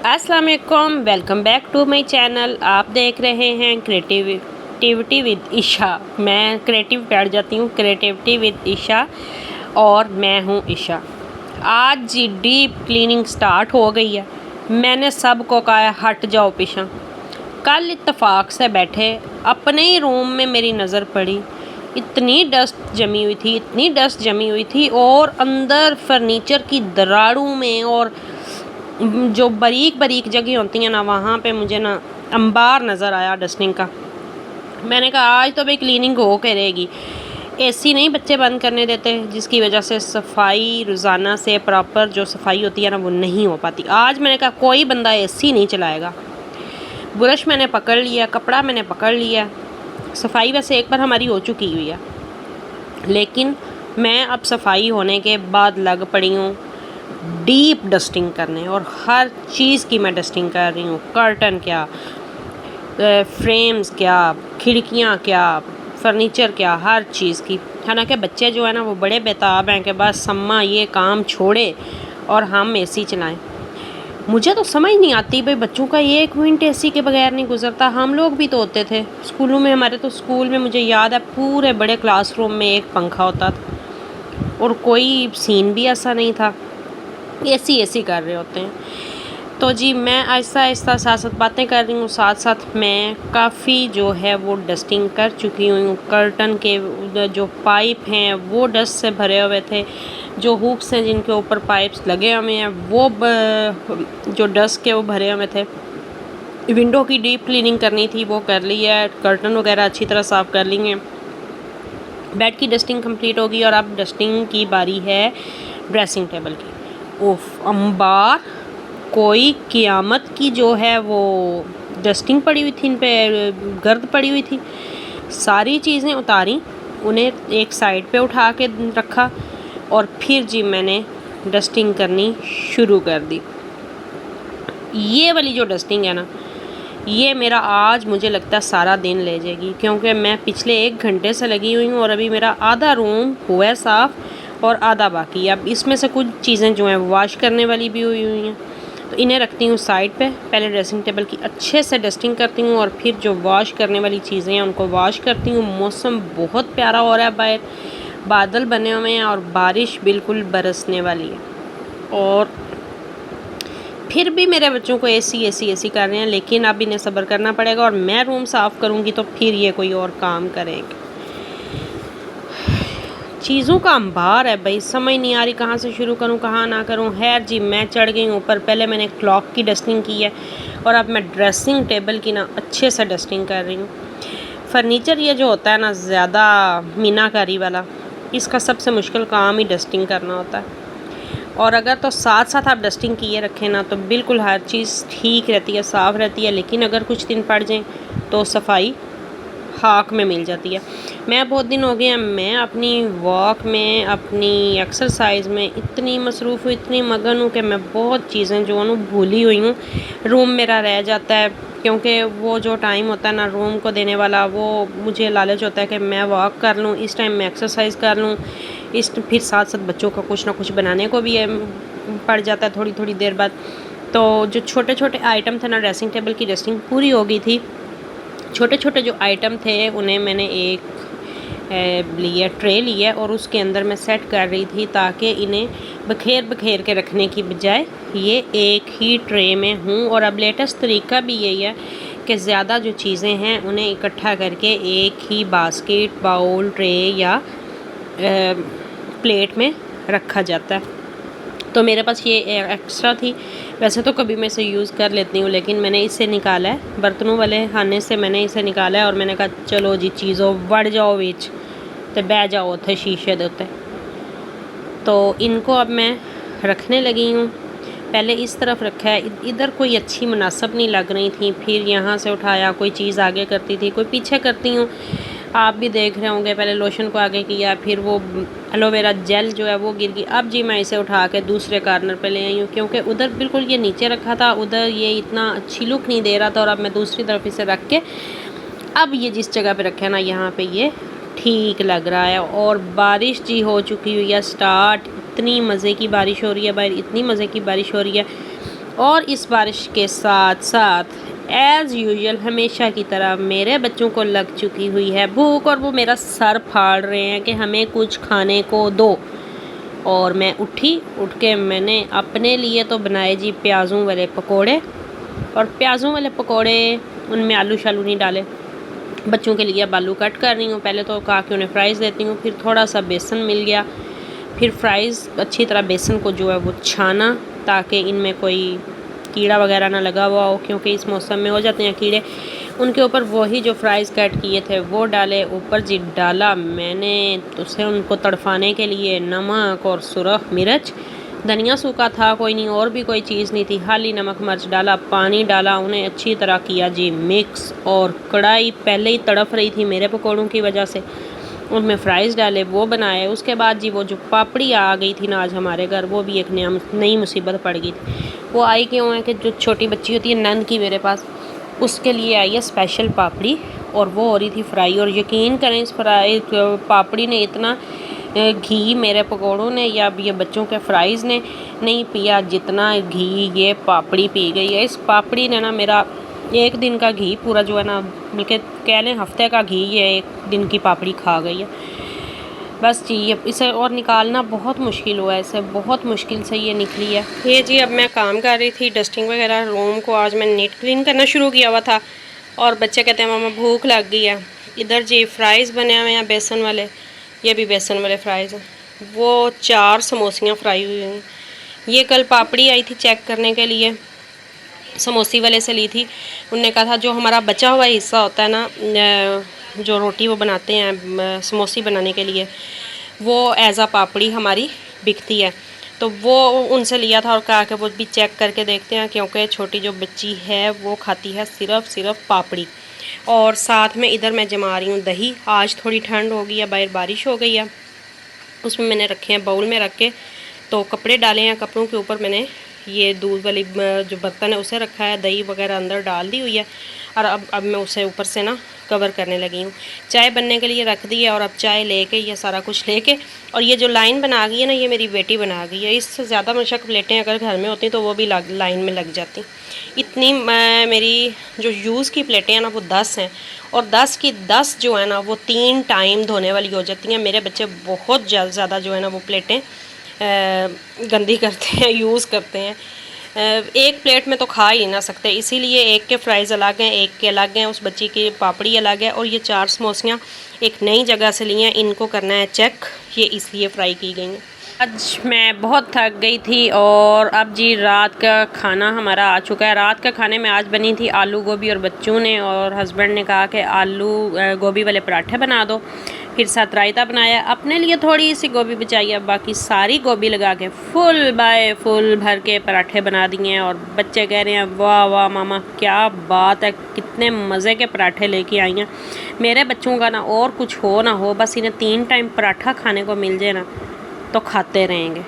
अस्सलाम वालेकुम, welcome back to my channel. आप देख रहे हैं क्रिएटिविटी विद ईशा। मैं क्रिएटिव बैठ जाती हूँ, क्रिएटिविटी विद ईशा, और मैं हूँ ईशा। आज जी डीप क्लीनिंग स्टार्ट हो गई है। मैंने सबको कहा है हट जाओ पीछा। कल इत्तेफाक से बैठे अपने ही रूम में मेरी नज़र पड़ी, इतनी डस्ट जमी हुई थी, इतनी डस्ट जमी हुई थी, और अंदर फर्नीचर की दरारों में और जो बारीक बारीक जगह होती हैं ना, वहाँ पे मुझे ना अंबार नज़र आया डस्टिंग का। मैंने कहा आज तो भाई क्लीनिंग हो के रहेगी। एसी नहीं बच्चे बंद करने देते, जिसकी वजह से सफाई रोज़ाना से प्रॉपर जो सफाई होती है ना वो नहीं हो पाती। आज मैंने कहा कोई बंदा एसी नहीं चलाएगा। ब्रश मैंने पकड़ लिया, कपड़ा मैंने पकड़ लिया। सफाई वैसे एक बार हमारी हो चुकी हुई है, लेकिन मैं अब सफाई होने के बाद लग पड़ी हूँ डीप डस्टिंग करने, और हर चीज़ की मैं डस्टिंग कर रही हूँ। कर्टन क्या, फ्रेम्स क्या, खिड़कियाँ क्या, फर्नीचर क्या, हर चीज़ की। हालांकि बच्चे जो है ना वो बड़े बेताब हैं कि बस अम्मा ये काम छोड़े और हम एसी चलाएं। मुझे तो समझ नहीं आती भाई, बच्चों का एक मिनट एसी के बगैर नहीं गुजरता। हम लोग भी तो होते थे स्कूलों में, हमारे तो स्कूल में मुझे याद है पूरे बड़े क्लासरूम में एक पंखा होता था और कोई सीन भी ऐसा नहीं था, एसी कर रहे होते हैं। तो जी मैं आहिस्ता आहिस्ता साथ साथ बातें कर रही हूँ, साथ साथ मैं काफ़ी जो है वो डस्टिंग कर चुकी हूँ। कर्टन के जो पाइप हैं वो डस्ट से भरे हुए थे, जो हुक्स हैं जिनके ऊपर पाइप्स लगे हुए हैं वो जो डस्ट के वो भरे हुए थे। विंडो की डीप क्लीनिंग करनी थी, वो कर ली है। कर्टन वगैरह अच्छी तरह साफ़ कर ली हैं। बेड की डस्टिंग कंप्लीट होगी और अब डस्टिंग की बारी है ड्रेसिंग टेबल की। उफ अंबार, कोई क़यामत की जो है वो डस्टिंग पड़ी हुई थी, इन पे गर्द पड़ी हुई थी। सारी चीज़ें उतारी, उन्हें एक साइड पे उठा के रखा, और फिर जी मैंने डस्टिंग करनी शुरू कर दी। ये वाली जो डस्टिंग है ना, ये मेरा आज मुझे लगता है सारा दिन ले जाएगी, क्योंकि मैं पिछले 1 घंटे से लगी हुई हूँ और अभी मेरा आधा रूम हुआ है साफ़ और आधा बाकी। अब इसमें से कुछ चीज़ें जो हैं वॉश करने वाली भी हुई हैं, तो इन्हें रखती हूँ साइड पे। पहले ड्रेसिंग टेबल की अच्छे से डस्टिंग करती हूँ और फिर जो वॉश करने वाली चीज़ें हैं उनको वॉश करती हूँ। मौसम बहुत प्यारा हो रहा है, बाहर बादल बने हुए हैं और बारिश बिल्कुल बरसने वाली है। और फिर भी मेरे बच्चों को एसी कर रहे हैं, लेकिन अब इन्हें सब्र करना पड़ेगा, और मैं रूम साफ़ करूँगी तो फिर ये कोई और काम करेंगे। चीज़ों का अंबार है भाई, समझ नहीं आ रही कहाँ से शुरू करूँ कहाँ ना करूँ। खैर जी मैं चढ़ गई ऊपर। पहले मैंने क्लॉक की डस्टिंग की है और अब मैं ड्रेसिंग टेबल की ना अच्छे से डस्टिंग कर रही हूँ। फर्नीचर ये जो होता है ना ज़्यादा मीनाकारी वाला, इसका सबसे मुश्किल काम ही डस्टिंग करना होता है। और अगर तो साथ साथ आप डस्टिंग किए रखें ना तो बिल्कुल हर चीज़ ठीक रहती है, साफ़ रहती है। लेकिन अगर कुछ दिन पड़ जाएँ तो सफाई हाक में मिल जाती है। मैं बहुत दिन हो गए हैं, मैं अपनी वॉक में, अपनी एक्सरसाइज में इतनी मसरूफ़ हूँ, इतनी मगन हूँ कि मैं बहुत चीज़ें जो है भूली हुई हूँ। रूम मेरा रह जाता है, क्योंकि वो जो टाइम होता है ना रूम को देने वाला, वो मुझे लालच होता है कि मैं वॉक कर लूँ, इस टाइम मैं एक्सरसाइज कर लूँ। फिर साथ साथ बच्चों का कुछ ना कुछ बनाने को भी पड़ जाता है थोड़ी थोड़ी देर बाद। तो जो छोटे छोटे आइटम थे ना, ड्रेसिंग टेबल की डस्टिंग पूरी हो गई थी। छोटे छोटे जो आइटम थे उन्हें मैंने एक ट्रे लिया और उसके अंदर मैं सेट कर रही थी, ताकि इन्हें बखेर बखेर के रखने की बजाय ये एक ही ट्रे में हूँ। और अब लेटेस्ट तरीका भी यही है कि ज़्यादा जो चीज़ें हैं उन्हें इकट्ठा करके एक ही बास्केट, बाउल, ट्रे या प्लेट में रखा जाता है। तो मेरे पास ये एक्स्ट्रा थी। वैसे तो कभी मैं इसे यूज़ कर लेती हूँ, लेकिन मैंने इसे निकाला है, बर्तनों वाले खाने से मैंने इसे निकाला है, और मैंने कहा चलो जी चीज़ों बढ़ जाओ बीच तो बह जाओ उथे शीशे दे उत्ते। तो इनको अब मैं रखने लगी हूँ। पहले इस तरफ रखा है, इधर कोई अच्छी मुनासिब नहीं लग रही थी, फिर यहाँ से उठाया, कोई चीज़ आगे करती थी, कोई पीछे करती हूँ। आप भी देख रहे होंगे, पहले लोशन को आगे किया, फिर वो एलोवेरा जेल जो है वो गिर गई। अब जी मैं इसे उठा के दूसरे कॉर्नर पे ले आई हूँ, क्योंकि उधर बिल्कुल ये नीचे रखा था, उधर ये इतना अच्छी लुक नहीं दे रहा था। और अब मैं दूसरी तरफ इसे रख के, अब ये जिस जगह पे रखा है ना यहाँ पे ये ठीक लग रहा है। और बारिश जी हो चुकी हुई है स्टार्ट। इतनी मज़े की बारिश हो रही है बाहर, इतनी मज़े की बारिश हो रही है और इस बारिश के साथ साथ एज़ यूजुअल हमेशा की तरह मेरे बच्चों को लग चुकी हुई है भूख और वो मेरा सर फाड़ रहे हैं कि हमें कुछ खाने को दो। और मैं उठ के मैंने अपने लिए तो बनाए जी प्याज़ों वाले पकोड़े। और प्याज़ों वाले पकोड़े, उनमें आलू शालू नहीं डाले। बच्चों के लिए अब आलू कट कर रही हूँ। पहले तो कहा कि उन्हें फ्राइज़ देती हूँ, फिर थोड़ा सा बेसन मिल गया, फिर फ्राइज़ अच्छी तरह बेसन को जो है वो छाना ताकि इनमें कोई कीड़ा वगैरह ना लगा हुआ हो, क्योंकि इस मौसम में हो जाते हैं कीड़े। उनके ऊपर वही जो फ्राइज़ कट किए थे वो डाले, ऊपर जी डाला मैंने उसे उनको तड़फाने के लिए नमक और सुरख मिर्च। धनिया सूखा था, कोई नहीं, और भी कोई चीज़ नहीं थी, खाली नमक मिर्च डाला, पानी डाला, उन्हें अच्छी तरह किया जी मिक्स। और कढ़ाई पहले ही तड़फ रही थी मेरे पकौड़ों की वजह से, उनमें फ़्राइज़ डाले, वो बनाए। उसके बाद जी वो जो पापड़ी आ गई थी ना आज हमारे घर, वो भी एक नई मुसीबत पड़ गई थी। वो आई क्यों है कि जो छोटी बच्ची होती है नंद की मेरे पास, उसके लिए आई है स्पेशल पापड़ी, और वो हो रही थी फ्राई। और यकीन करें इस फ्राई पापड़ी ने इतना घी मेरे पकौड़ों ने या ये बच्चों के फ्राइज़ ने नहीं पिया जितना घी ये पापड़ी पी गई है। इस पापड़ी ने ना मेरा एक दिन का घी पूरा जो है ना, बल्कि कह लें हफ्ते का घी ये एक दिन की पापड़ी खा गई है। बस जी ये इसे और निकालना बहुत मुश्किल हुआ है, इसे बहुत मुश्किल से ये निकली है। ये जी अब मैं काम कर रही थी, डस्टिंग वगैरह रूम को आज मैं नीट क्लीन करना शुरू किया हुआ था, और बच्चे कहते हैं मामा भूख लग गई है। इधर जी फ्राइज़ बने हुए हैं बेसन वाले, ये भी बेसन वाले फ्राइज़ हैं। वो 4 समोसियाँ फ्राई हुई हैं। ये कल पापड़ी आई थी चेक करने के लिए, समोसी वाले से ली थी। उनने कहा था जो हमारा बचा हुआ हिस्सा होता है ना, जो रोटी वो बनाते हैं समोसी बनाने के लिए, वो एज़ आ पापड़ी हमारी बिकती है, तो वो उनसे लिया था और कहा कि वो भी चेक करके देखते हैं, क्योंकि छोटी जो बच्ची है वो खाती है सिर्फ पापड़ी। और साथ में इधर मैं जमा रही हूँ दही। आज थोड़ी ठंड हो गई है, बाहर बारिश हो गई है, उसमें मैंने रखे हैं बाउल में रख के, तो कपड़े डाले हैं, कपड़ों के ऊपर मैंने ये दूध वाली जो बर्तन है उसे रखा है, दही वगैरह अंदर डाल दी हुई है, और अब मैं उसे ऊपर से ना कवर करने लगी हूँ। चाय बनने के लिए रख दी है, और अब चाय लेके ये सारा कुछ लेके, और ये जो लाइन बना गई है ना, ये मेरी बेटी बना गई है। इससे ज़्यादा मुश्क प्लेटें अगर घर में होती तो वो भी लाइन में लग जाती। इतनी मेरी जो यूज़ की प्लेटें हैं ना वो 10 हैं, और 10 की 10 जो है ना वो 3 टाइम धोने वाली हो जाती हैं। मेरे बच्चे बहुत ज़्यादा जो है ना वो प्लेटें गंदी करते हैं, यूज़ करते हैं। एक प्लेट में तो खा ही ना सकते, इसीलिए एक के फ्राइज़ अलग हैं, एक के अलग हैं, उस बच्ची की पापड़ी अलग है। और ये 4 समोसियाँ एक नई जगह से ली हैं, इनको करना है चेक, ये इसलिए फ्राई की गई हैं। आज मैं बहुत थक गई थी, और अब जी रात का खाना हमारा आ चुका है। रात का खाने में आज बनी थी आलू गोभी, और बच्चों ने और हस्बैंड ने कहा कि आलू गोभी वाले पराठे बना दो। फिर साथ रायता बनाया, अपने लिए थोड़ी सी गोभी बचाई है, बाकी सारी गोभी लगा के फुल बाय फुल भर के पराठे बना दिए हैं। और बच्चे कह रहे हैं वाह वाह मामा क्या बात है, कितने मज़े के पराठे लेके आई हैं। मेरे बच्चों का ना और कुछ हो ना हो, बस इन्हें 3 टाइम पराठा खाने को मिल जाए ना तो खाते रहेंगे।